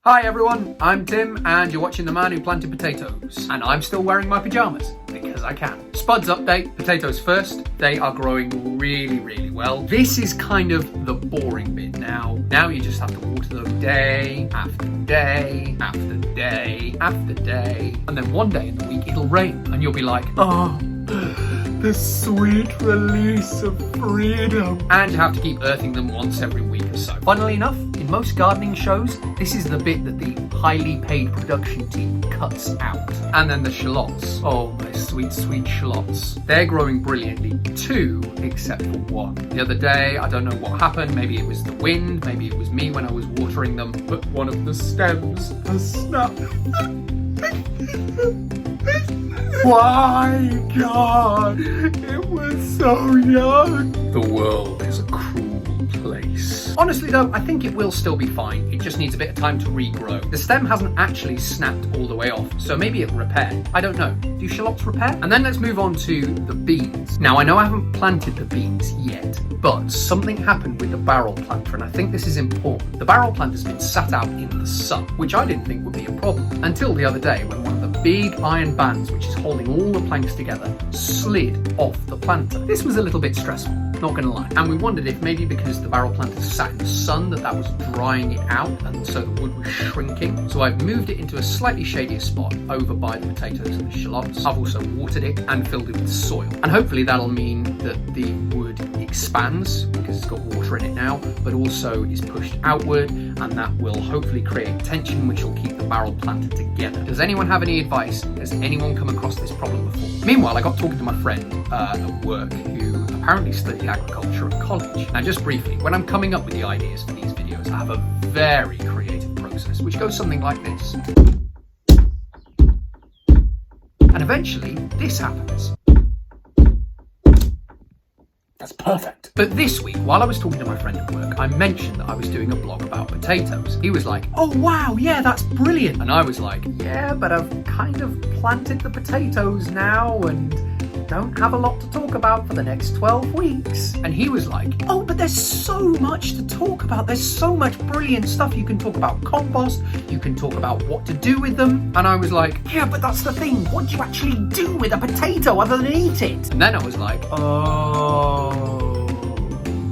Hi everyone, I'm Tim and you're watching The Man Who Planted Potatoes. And I'm still wearing my pyjamas, because I can. Spuds update, potatoes first. They are growing really well. This is kind of the boring bit now. Now you just have to water them day after day after day after day. And then one day in the week it'll rain and you'll be like, oh, the sweet release of freedom. And you have to keep earthing them once every week or so. Funnily enough, in most gardening shows, this is the bit that the highly paid production team cuts out. And then the shallots. Oh, my sweet shallots. They're growing brilliantly too, except for one. The other day, I don't know what happened. Maybe it was the wind, maybe it was me when I was watering them, but one of the stems has snapped. Why, God? It was so young. The world is a cruel place. Honestly though, I think it will still be fine. It just needs a bit of time to regrow. The stem hasn't actually snapped all the way off, so maybe it'll repair. I don't know. Do shallots repair? And then let's move on to the beans. Now I know I haven't planted the beans yet, but something happened with the barrel planter, and I think this is important. The barrel planter's been sat out in the sun, which I didn't think would be a problem, until the other day when one of the big iron bands, which is holding all the planks together, slid off the planter. This was a little bit stressful, not gonna lie. And we wondered if maybe because the barrel planter sat in the sun that was drying it out, and so the wood was shrinking. So I've moved it into a slightly shadier spot over by the potatoes and the shallots. I've also watered it and filled it with soil. And hopefully that'll mean that the wood expands because it's got water in it now, but also is pushed outward, and that will hopefully create tension which will keep the barrel planter together. Does anyone have any advice? Has anyone come across this problem before? Meanwhile, I got talking to my friend at work who apparently studied agriculture at college. Now just briefly, when I'm coming up with the ideas for these videos, I have a very creative process which goes something like this. And eventually this happens. That's perfect. But this week, while I was talking to my friend at work, I mentioned that I was doing a blog about potatoes. He was like, oh wow, yeah, that's brilliant. And I was like, yeah, but I've kind of planted the potatoes now and don't have a lot to talk about for the next 12 weeks. And he was like, oh, but there's so much to talk about. There's so much brilliant stuff. You can talk about compost. You can talk about what to do with them. And I was like, yeah, but that's the thing. What do you actually do with a potato other than eat it? And then I was like, oh.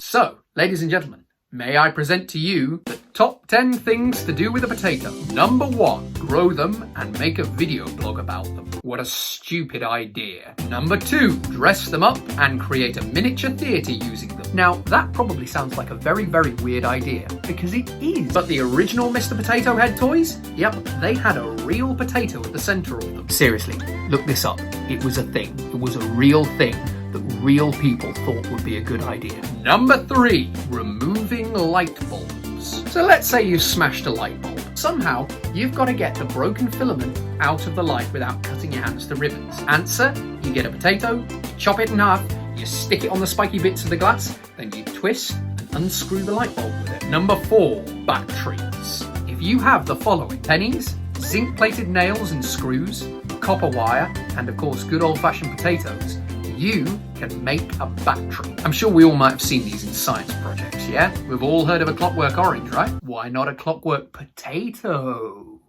So, ladies and gentlemen, may I present to you the top 10 things to do with a potato. Number 1, grow them and make a video blog about them. What a stupid idea. Number 2, dress them up and create a miniature theatre using them. Now, that probably sounds like a very weird idea, because it is. But the original Mr. Potato Head toys? Yep, they had a real potato at the centre of them. Seriously, look this up. It was a thing. It was a real thing that real people thought would be a good idea. Number 3, removing light bulbs. So let's say you've smashed a light bulb. Somehow, you've got to get the broken filament out of the light without cutting your hands to ribbons. Answer, you get a potato, chop it in half, you stick it on the spiky bits of the glass, then you twist and unscrew the light bulb with it. Number 4, batteries. If you have the following: pennies, zinc-plated nails and screws, copper wire, and of course good old-fashioned potatoes, you can make a battery. I'm sure we all might have seen these in science projects, yeah? We've all heard of a clockwork orange, right? Why not a clockwork potato?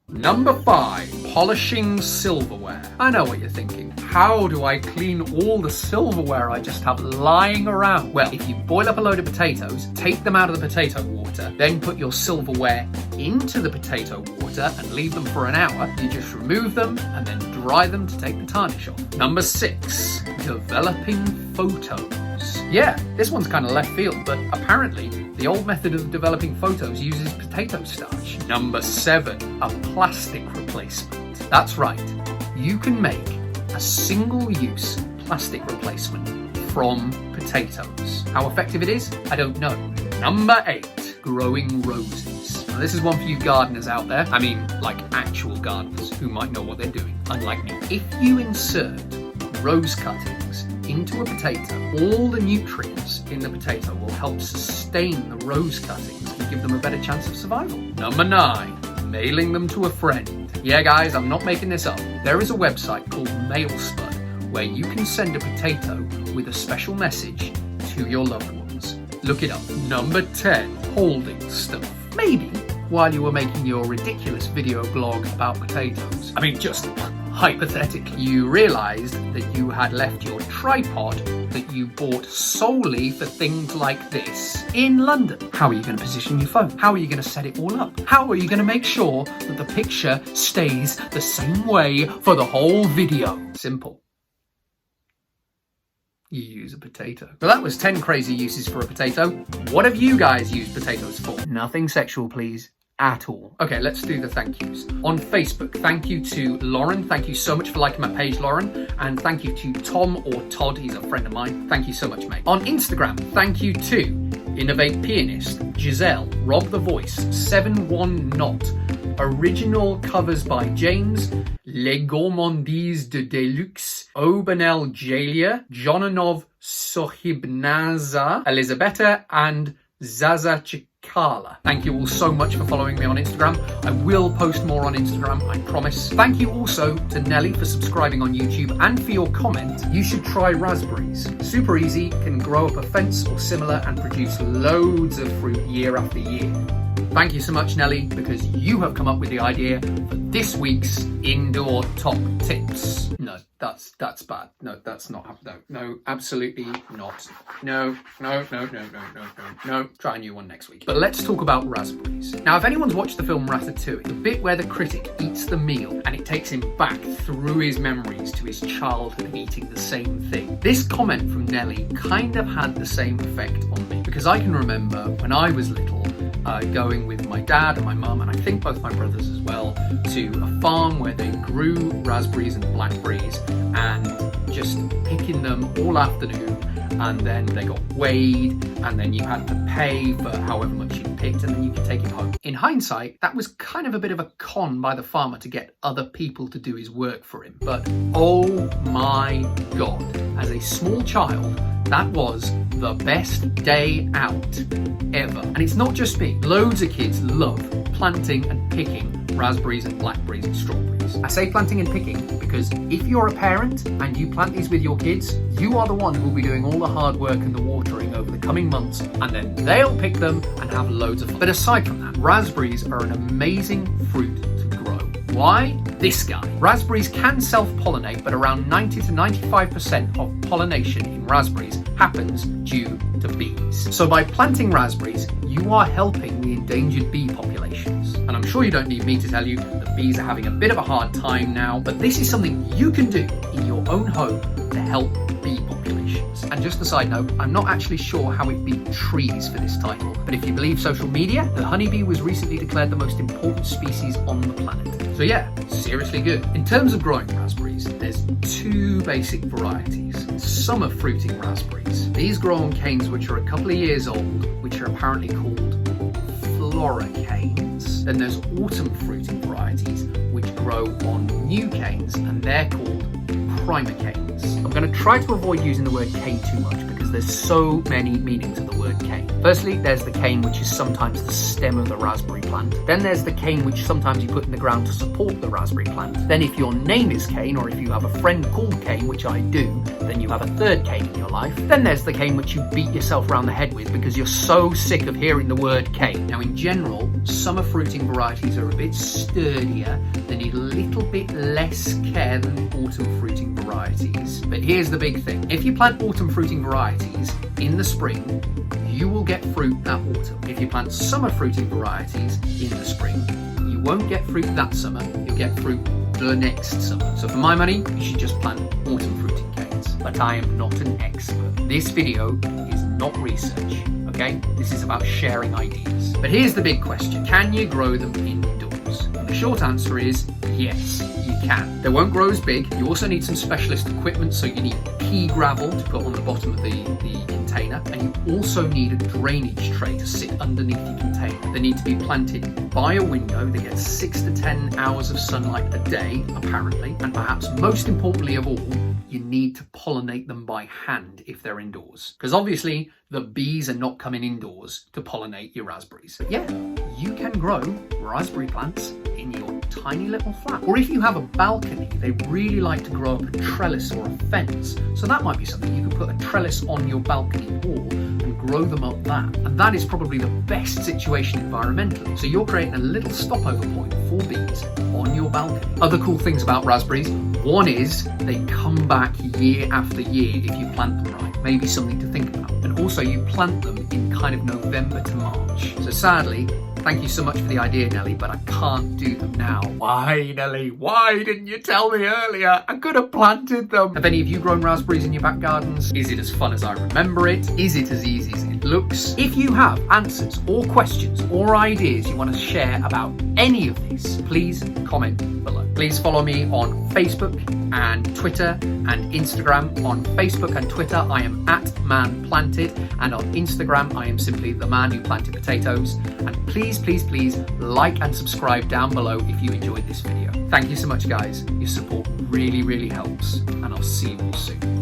Number 5, polishing silverware. I know what you're thinking. How do I clean all the silverware I just have lying around? Well, if you boil up a load of potatoes, take them out of the potato water, then put your silverware into the potato water and leave them for an hour, you just remove them and then dry them to take the tarnish off. Number 6, developing photos. Yeah, this one's kind of left field, but apparently the old method of developing photos uses potato starch. Number 7, a plastic replacement. That's right, you can make a single-use plastic replacement from potatoes. How effective it is, I don't know. Number 8, growing roses. Now, this is one for you gardeners out there. I mean, like actual gardeners who might know what they're doing, unlike me. If you insert rose cuttings into a potato, all the nutrients in the potato will help sustain the rose cuttings and give them a better chance of survival. Number 9, mailing them to a friend. Yeah guys, I'm not making this up. There is a website called MailSpud where you can send a potato with a special message to your loved ones. Look it up. Number 10, holding stuff. Maybe while you were making your ridiculous video blog about potatoes, I mean, just hypothetically, you realised that you had left your tripod that you bought solely for things like this in London. How are you going to position your phone? How are you going to set it all up? How are you going to make sure that the picture stays the same way for the whole video? Simple. You use a potato. So that was 10 crazy uses for a potato. What have you guys used potatoes for? Nothing sexual, please. At all. Okay, let's do the thank yous. On Facebook, thank you to Lauren. Thank you so much for liking my page, Lauren. And thank you to Tom or Todd. He's a friend of mine. Thank you so much, mate. On Instagram, thank you to Innovate Pianist, Giselle, Rob the Voice, 71 Not, original covers by James, Les Gourmandises de Deluxe, Obanel Jalia, Jonanov Sohibnaza, Elisabetta, and Zaza Chikala. Thank you all so much for following me on Instagram. I will post more on Instagram, I promise. Thank you also to Nelly for subscribing on YouTube and for your comment. You should try raspberries. Super easy, can grow up a fence or similar and produce loads of fruit year after year. Thank you so much, Nelly, because you have come up with the idea for this week's indoor top tips. No, that's bad. No, that's not. No, absolutely not. No. Try a new one next week. But let's talk about raspberries. Now, if anyone's watched the film Ratatouille, the bit where the critic eats the meal and it takes him back through his memories to his childhood eating the same thing. This comment from Nelly kind of had the same effect on me, because I can remember when I was little, going with my dad and my mum, and I think both my brothers as well, to a farm where they grew raspberries and blackberries and just picking them all afternoon, and then they got weighed, and then you had to pay for however much you picked, and then you could take it home. In hindsight, that was kind of a bit of a con by the farmer to get other people to do his work for him. But oh my God, as a small child, that was the best day out ever. And it's not just me. Loads of kids love planting and picking raspberries and blackberries and strawberries. I say planting and picking because if you're a parent and you plant these with your kids, you are the one who will be doing all the hard work and the watering over the coming months, and then they'll pick them and have loads of fun. But aside from that, raspberries are an amazing fruit to grow. Why? This guy. Raspberries can self-pollinate, but around 90 to 95% of pollination in raspberries happens due to bees. So by planting raspberries, you are helping the endangered bee populations. And I'm sure you don't need me to tell you that bees are having a bit of a hard time now, but this is something you can do in your own home to help bee populations. And just a side note, I'm not actually sure how it beat trees for this title, but if you believe social media, the honeybee was recently declared the most important species on the planet. So yeah, seriously good. In terms of growing raspberries, there's two basic varieties. Summer fruiting raspberries. These grow on canes which are a couple of years old, which are apparently called flora canes. Then there's autumn fruiting varieties which grow on new canes, and they're called primer canes. I'm going to try to avoid using the word cane too much because there's so many meanings of the word cane. Firstly, there's the cane which is sometimes the stem of the raspberry plant. Then there's the cane which sometimes you put in the ground to support the raspberry plant. Then if your name is Cane, or if you have a friend called Cane, which I do, then you have a third cane in your life. Then there's the cane which you beat yourself around the head with because you're so sick of hearing the word cane. Now in general, summer fruiting varieties are a bit sturdier. They need a little bit less care than autumn fruiting varieties. But here's the big thing. If you plant autumn fruiting varieties in the spring, you will get fruit that autumn. If you plant summer fruiting varieties in the spring, you won't get fruit that summer, you'll get fruit the next summer. So for my money, you should just plant autumn fruiting canes. But I am not an expert. This video is not research, okay? This is about sharing ideas. But here's the big question. Can you grow them indoors? And the short answer is yes, you can. They won't grow as big. You also need some specialist equipment, so you need pea gravel to put on the bottom of the container, and you also need a drainage tray to sit underneath your container. They need to be planted by a window. They get 6 to 10 hours of sunlight a day, apparently, and perhaps most importantly of all, you need to pollinate them by hand if they're indoors. Because obviously, the bees are not coming indoors to pollinate your raspberries. But yeah, you can grow raspberry plants in your tiny little flat. Or if you have a balcony, they really like to grow up a trellis or a fence. So that might be something. You could put a trellis on your balcony wall and grow them up that. And that is probably the best situation environmentally. So you're creating a little stopover point for bees on your balcony. Other cool things about raspberries. One is they come back year after year if you plant them right. Maybe something to think about. And also you plant them in kind of November to March. So sadly, thank you so much for the idea, Nelly, but I can't do them now. Why, Nelly? Why didn't you tell me earlier? I could have planted them. Have any of you grown raspberries in your back gardens? Is it as fun as I remember it? Is it as easy as it looks? If you have answers or questions or ideas you want to share about any of this, please comment below. Please follow me on Facebook and Twitter and Instagram. On Facebook and Twitter, I am @manplanted, and on Instagram, I am simply the man who planted potatoes. And please, please, please like and subscribe down below if you enjoyed this video. Thank you so much, guys. Your support really, really helps, and I'll see you all soon.